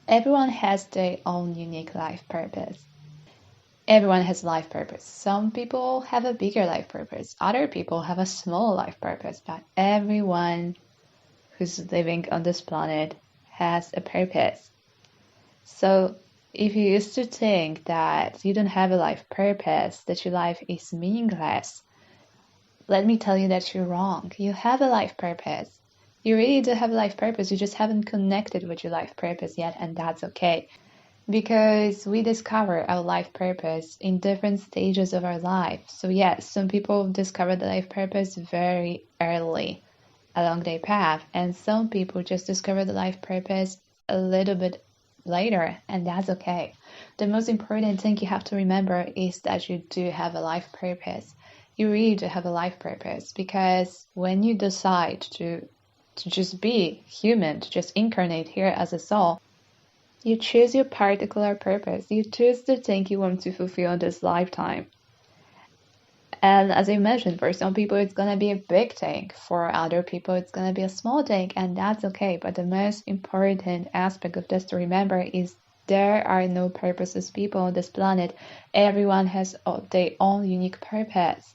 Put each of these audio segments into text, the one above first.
Everyone has their own unique life purpose. Everyone has life purpose. Some people have a bigger life purpose. Other people have a small life purpose. But everyone who's living on this planet has a purpose. So if you used to think that you don't have a life purpose, that your life is meaningless, let me tell you that you're wrong. You have a life purpose. You really do have a life purpose. You just haven't connected with your life purpose yet, and that's okay. Because we discover our life purpose in different stages of our life. So yes, some people discover the life purpose very early along their path, and some people just discover the life purpose a little bit later, and that's okay. The most important thing you have to remember is that you do have a life purpose. You really do have a life purpose, because when you decide to just be human, to just incarnate here as a soul, you choose your particular purpose. You choose the thing you want to fulfill in this lifetime. And as I mentioned, for some people it's gonna be a big thing. For other people it's gonna be a small thing, and that's okay. But the most important aspect of this to remember is there are no purposeless people on this planet. Everyone has their own unique purpose.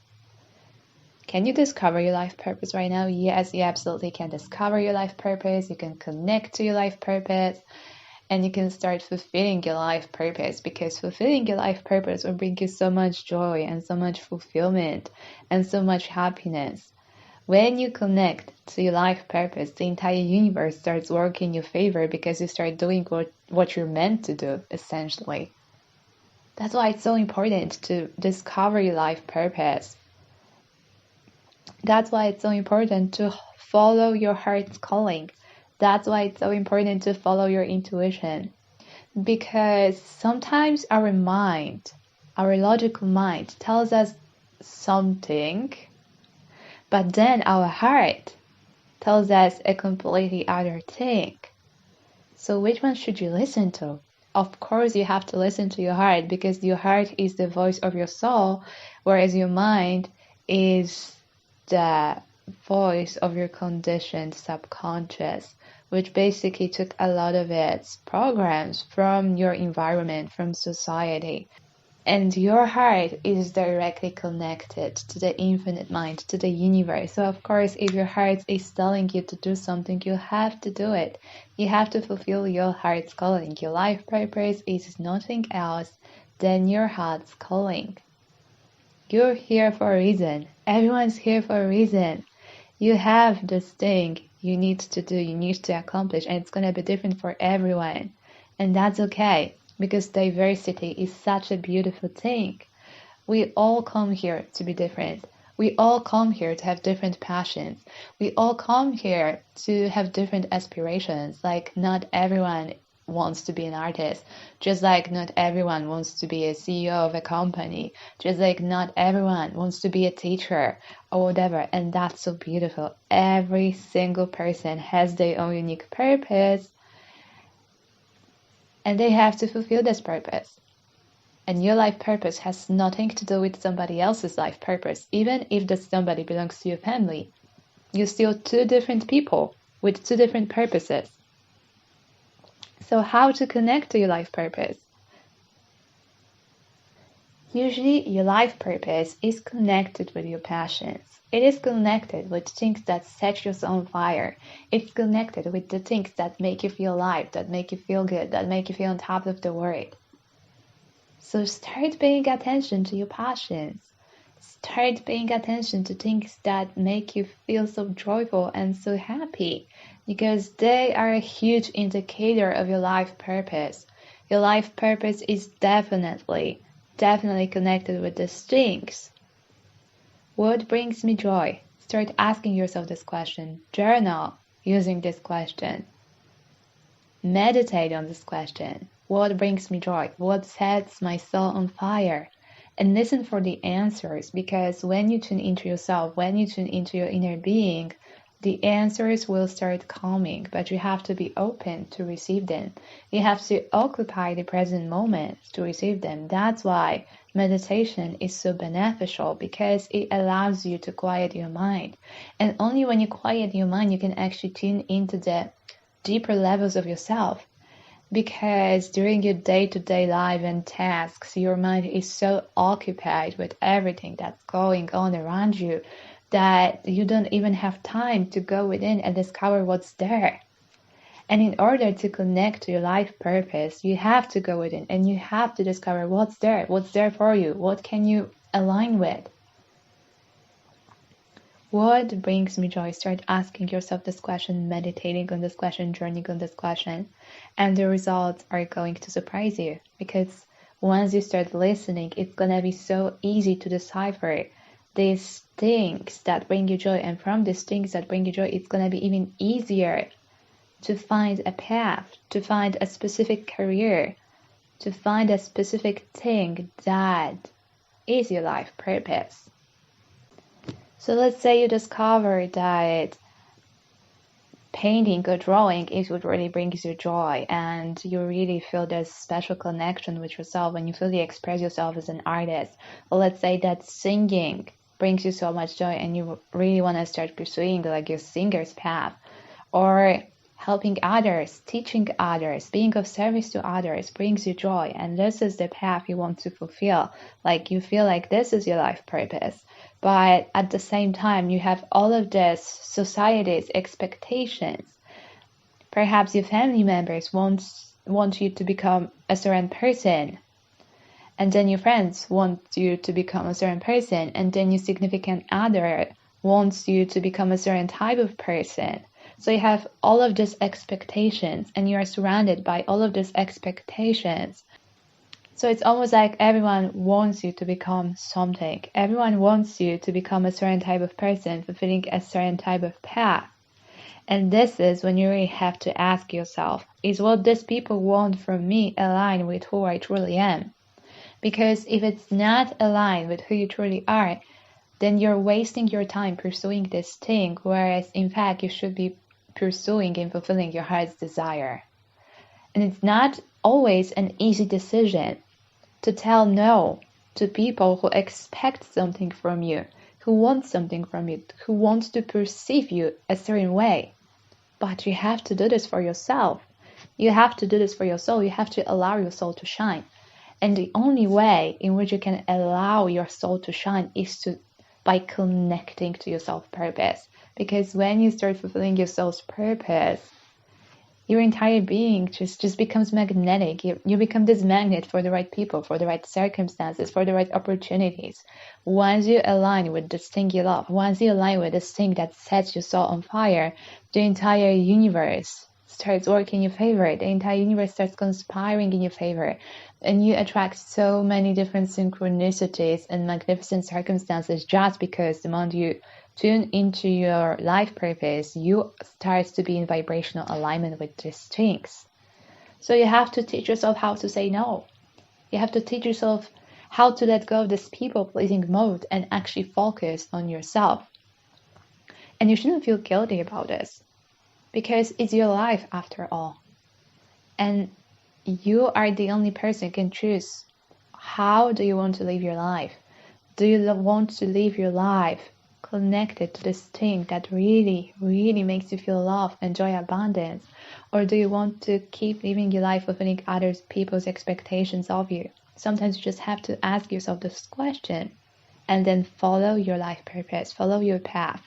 Can you discover your life purpose right now? Yes, you absolutely can discover your life purpose. You can connect to your life purpose. And you can start fulfilling your life purpose, because fulfilling your life purpose will bring you so much joy and so much fulfillment and so much happiness. When you connect to your life purpose, the entire universe starts working in your favor, because you start doing what you're meant to do, essentially. That's why it's so important to discover your life purpose. That's why it's so important to follow your heart's calling. That's why it's so important to follow your intuition. Because sometimes our mind, our logical mind, tells us something, but then our heart tells us a completely other thing. So which one should you listen to? Of course you have to listen to your heart, because your heart is the voice of your soul, whereas your mind is the voice of your conditioned subconscious, which basically took a lot of its programs from your environment, from society. And your heart is directly connected to the infinite mind, to the universe. So of course, if your heart is telling you to do something, you have to do it. You have to fulfill your heart's calling. Your life purpose is nothing else than your heart's calling. You're here for a reason. Everyone's here for a reason. You have this thing you need to do, you need to accomplish, and it's going to be different for everyone. And that's okay, because diversity is such a beautiful thing. We all come here to be different. We all come here to have different passions. We all come here to have different aspirations. Like, not everyone wants to be an artist, just like not everyone wants to be a CEO of a company, just like not everyone wants to be a teacher or whatever. And that's so beautiful. Every single person has their own unique purpose, and they have to fulfill this purpose. And your life purpose has nothing to do with somebody else's life purpose. Even if that somebody belongs to your family, you're still two different people with two different purposes. So how to connect to your life purpose? Usually your life purpose is connected with your passions. It is connected with things that set you on fire. It's connected with the things that make you feel alive, that make you feel good, that make you feel on top of the world. So start paying attention to your passions. Start paying attention to things that make you feel so joyful and so happy, because they are a huge indicator of your life purpose. Your life purpose is definitely connected with these things. What brings me joy? Start asking yourself this question. Journal using this question. Meditate on this question. What brings me joy? What sets my soul on fire? And listen for the answers, because when you tune into yourself, when you tune into your inner being, the answers will start coming, but you have to be open to receive them. You have to occupy the present moment to receive them. That's why meditation is so beneficial, because it allows you to quiet your mind. And only when you quiet your mind, you can actually tune into the deeper levels of yourself. Because during your day-to-day life and tasks, your mind is so occupied with everything that's going on around you that you don't even have time to go within and discover what's there. And in order to connect to your life purpose, you have to go within and you have to discover what's there for you, what can you align with. What brings me joy? Start asking yourself this question, meditating on this question, journeying on this question, and the results are going to surprise you, because once you start listening, it's gonna be so easy to decipher these things that bring you joy, and from these things that bring you joy, it's gonna be even easier to find a path, to find a specific career, to find a specific thing that is your life purpose. So let's say you discover that painting or drawing is what really brings you joy, and you really feel this special connection with yourself and you fully express yourself as an artist. Or let's say that singing brings you so much joy and you really want to start pursuing like your singer's path, or helping others, teaching others, being of service to others brings you joy, and this is the path you want to fulfill. Like you feel like this is your life purpose. But at the same time, you have all of this society's expectations. Perhaps your family members want you to become a certain person, and then your friends want you to become a certain person, and then your significant other wants you to become a certain type of person. So you have all of these expectations, and you are surrounded by all of these expectations. So it's almost like everyone wants you to become something. Everyone wants you to become a certain type of person, fulfilling a certain type of path. And this is when you really have to ask yourself, is what these people want from me aligned with who I truly am? Because if it's not aligned with who you truly are, then you're wasting your time pursuing this thing, whereas in fact you should be pursuing and fulfilling your heart's desire. And it's not always an easy decision to tell no to people who expect something from you, who want something from you, who want to perceive you a certain way. But you have to do this for yourself. You have to do this for your soul. You have to allow your soul to shine. And the only way in which you can allow your soul to shine is by connecting to your self purpose. Because when you start fulfilling your soul's purpose, your entire being just becomes magnetic. You become this magnet for the right people, for the right circumstances, for the right opportunities. Once you align with this thing you love, once you align with this thing that sets your soul on fire, the entire universe starts working in your favor. The entire universe starts conspiring in your favor. And you attract so many different synchronicities and magnificent circumstances just because the moment you tune into your life purpose, you start to be in vibrational alignment with these things. So you have to teach yourself how to say no. You have to teach yourself how to let go of this people-pleasing mode and actually focus on yourself. And you shouldn't feel guilty about this, because it's your life after all. And you are the only person who can choose how do you want to live your life. Do you want to live your life connected to this thing that really, really makes you feel love and joy, abundance? Or do you want to keep living your life fulfilling other people's expectations of you? Sometimes you just have to ask yourself this question and then follow your life purpose, follow your path.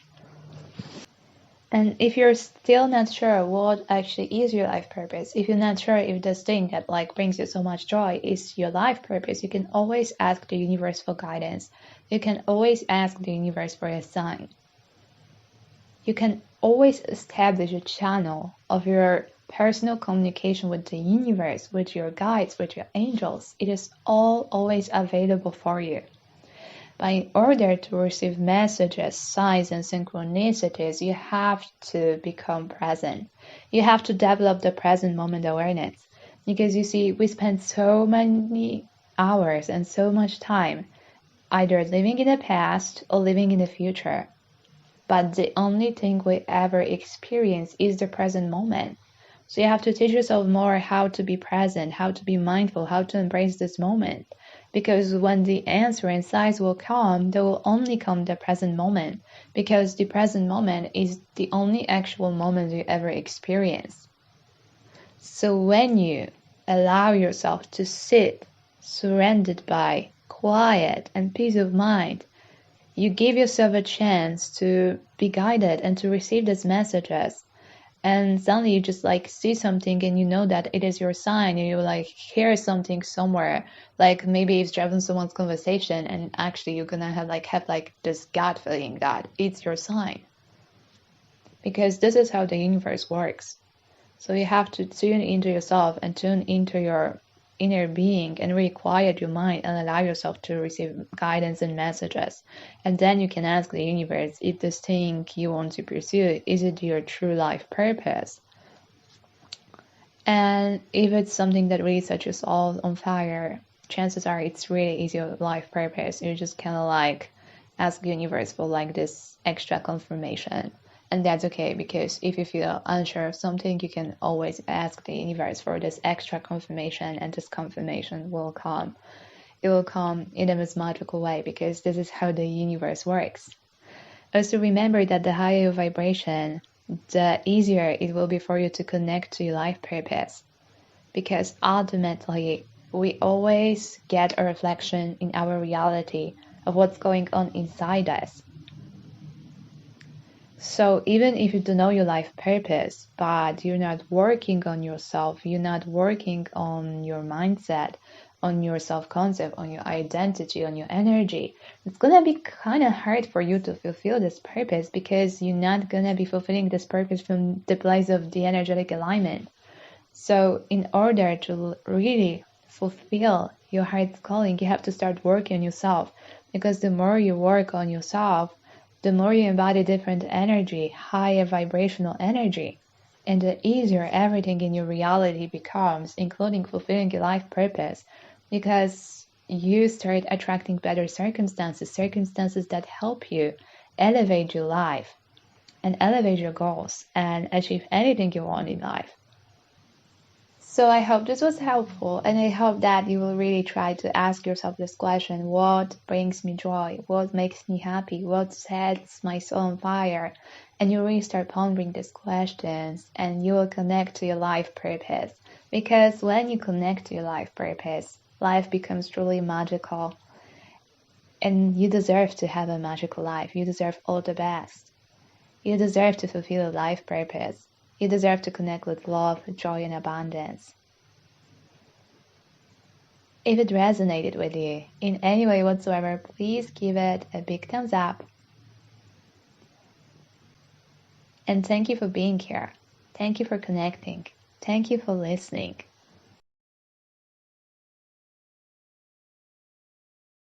And if you're still not sure what actually is your life purpose, if you're not sure if this thing that brings you so much joy is your life purpose, you can always ask the universe for guidance. You can always ask the universe for a sign. You can always establish a channel of your personal communication with the universe, with your guides, with your angels. It is all always available for you. But in order to receive messages, signs, and synchronicities, you have to become present. You have to develop the present moment awareness. Because you see, we spend so many hours and so much time either living in the past or living in the future. But the only thing we ever experience is the present moment. So you have to teach yourself more how to be present, how to be mindful, how to embrace this moment. Because when the answer and signs will come, they will only come the present moment. Because the present moment is the only actual moment you ever experience. So when you allow yourself to sit surrounded by quiet and peace of mind, you give yourself a chance to be guided and to receive these messages. And suddenly you just like see something and you know that it is your sign, and you like hear something somewhere, like maybe it's driving someone's conversation, and actually you're gonna have like this gut feeling that it's your sign, because this is how the universe works. So you have to tune into yourself and tune into your inner being and really quiet your mind and allow yourself to receive guidance and messages. And then you can ask the universe if this thing you want to pursue, is it your true life purpose? And if it's something that really sets you all on fire, chances are it's really is your life purpose. You just kind of like ask the universe for like this extra confirmation. And that's okay, because if you feel unsure of something, you can always ask the universe for this extra confirmation, and this confirmation will come. It will come in a most magical way, because this is how the universe works. Also remember that the higher your vibration, the easier it will be for you to connect to your life purpose. Because ultimately, we always get a reflection in our reality of what's going on inside us. So even if you don't know your life purpose, but you're not working on yourself, you're not working on your mindset, on your self-concept, on your identity, on your energy, it's gonna be kind of hard for you to fulfill this purpose, because you're not gonna be fulfilling this purpose from the place of the energetic alignment. So in order to really fulfill your heart's calling, you have to start working on yourself, because the more you work on yourself, the more you embody different energy, higher vibrational energy, and the easier everything in your reality becomes, including fulfilling your life purpose, because you start attracting better circumstances, circumstances that help you elevate your life and elevate your goals and achieve anything you want in life. So I hope this was helpful, and I hope that you will really try to ask yourself this question: what brings me joy? What makes me happy? What sets my soul on fire? And you really start pondering these questions, and you will connect to your life purpose. Because when you connect to your life purpose, life becomes truly magical. And you deserve to have a magical life. You deserve all the best. You deserve to fulfill a life purpose. You deserve to connect with love, joy, and abundance. If it resonated with you in any way whatsoever, please give it a big thumbs up. And thank you for being here. Thank you for connecting. Thank you for listening.